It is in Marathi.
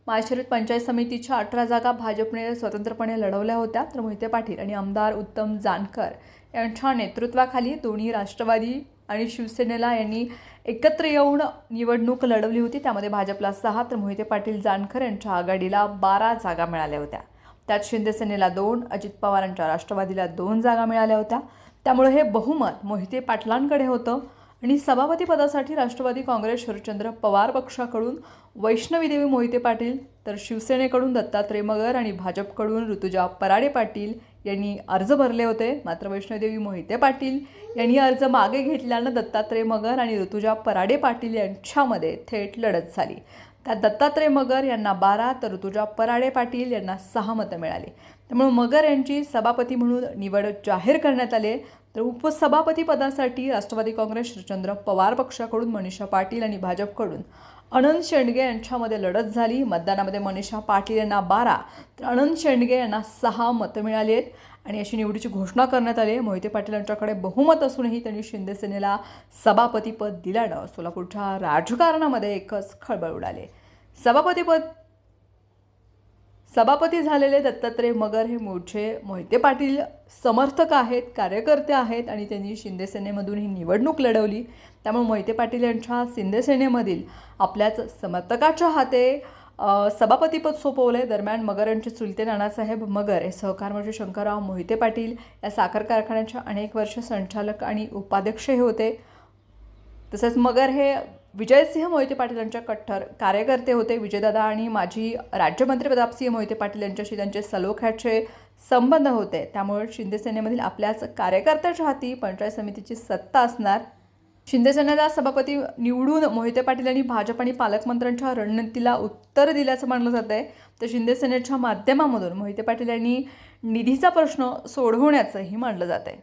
माळशिरस पंचायत समितीच्या 18 जागा भाजपने स्वतंत्रपणे लढवल्या होत्या, तर मोहिते पाटील आणि आमदार उत्तम जानकर यांच्या नेतृत्वाखाली दोन्ही राष्ट्रवादी आणि शिवसेनेला यांनी एकत्र येऊन निवडणूक लढवली होती। त्यामध्ये भाजपला 6 तर मोहिते पाटील जानकर यांच्या आघाडीला 12 जागा मिळाल्या होत्या। त्यात शिंदेसेनेला 2, अजित पवारांच्या राष्ट्रवादीला 2 जागा मिळाल्या होत्या। त्यामुळे हे बहुमत मोहिते पाटलांकडे होतं आणि सभापती पदासाठी राष्ट्रवादी काँग्रेस शरदचंद्र पवार पक्षाकडून वैष्णवी देवी मोहिते पाटील, तर शिवसेनेकडून दत्तात्रय मगर आणि भाजपकडून ऋतुजा पराडे पाटील यांनी अर्ज भरले होते। मात्र वैष्णवी मोहिते पाटील यांनी अर्ज मागे घेतल्यानं दत्तात्रय मगर आणि ऋतुजा पराडे पाटील यांच्यामध्ये थेट लढत झाली। त्यात दत्तात्रय मगर यांना 12 तर ऋतुजा पराडे पाटील यांना 6 मतं मिळाली। त्यामुळे मगर यांची सभापती म्हणून निवड जाहीर करण्यात आली। तर उपसभापती पदासाठी राष्ट्रवादी काँग्रेस शरदचंद्र पवार पक्षाकडून मनीषा पाटील आणि भाजपकडून अनंत शेंडगे यांच्यामध्ये लढत झाली। मतदानामध्ये मनीषा पाटील यांना 12 तर अनंत शेंडगे यांना 6 मतं मिळाली आहेत आणि अशी निवडीची घोषणा करण्यात आली। मोहिते पाटील यांच्याकडे बहुमत असूनही त्यांनी शिंदेसेनेला सभापतीपद दिल्यानं सोलापूरच्या राजकारणामध्ये एकच खळबळ उडाली। सभापती झालेले दत्तात्रय मगर हे मूळचे मोहिते पाटील समर्थक आहेत, कार्यकर्ते आहेत आणि त्यांनी शिंदेसेनेमधून ही निवडणूक लढवली। त्यामुळे मोहिते पाटील यांच्या शिंदेसेनेमधील आपल्याच समर्थकाच्या हाते सभापतीपद सोपवले। दरम्यान मगर यांचे चुलते नानासाहेब मगर हे सहकार मंत्री शंकरराव मोहिते पाटील या साखर कारखान्याच्या अनेक वर्ष संचालक आणि उपाध्यक्षही होते। तसेच मगर हे विजयसिंह मोहिते पाटील यांच्या कट्टर कार्यकर्ते होते। विजयदादा आणि माजी राज्यमंत्री प्रतापसिंह मोहिते पाटील यांच्याशी त्यांचे सलोख्याचे संबंध होते। त्यामुळे शिंदेसेनेमधील आपल्याच कार्यकर्त्याच्या हाती पंचायत समितीची सत्ता असणार। शिंदेसेनेला सभापती निवडून मोहिते पाटील यांनी भाजप आणि पालकमंत्र्यांच्या रणनीतीला उत्तर दिल्याचं मानलं जात आहे। तर शिंदेसेनेच्या माध्यमामधून मोहिते पाटील यांनी निधीचा प्रश्न सोडवण्याचंही मानलं जात आहे।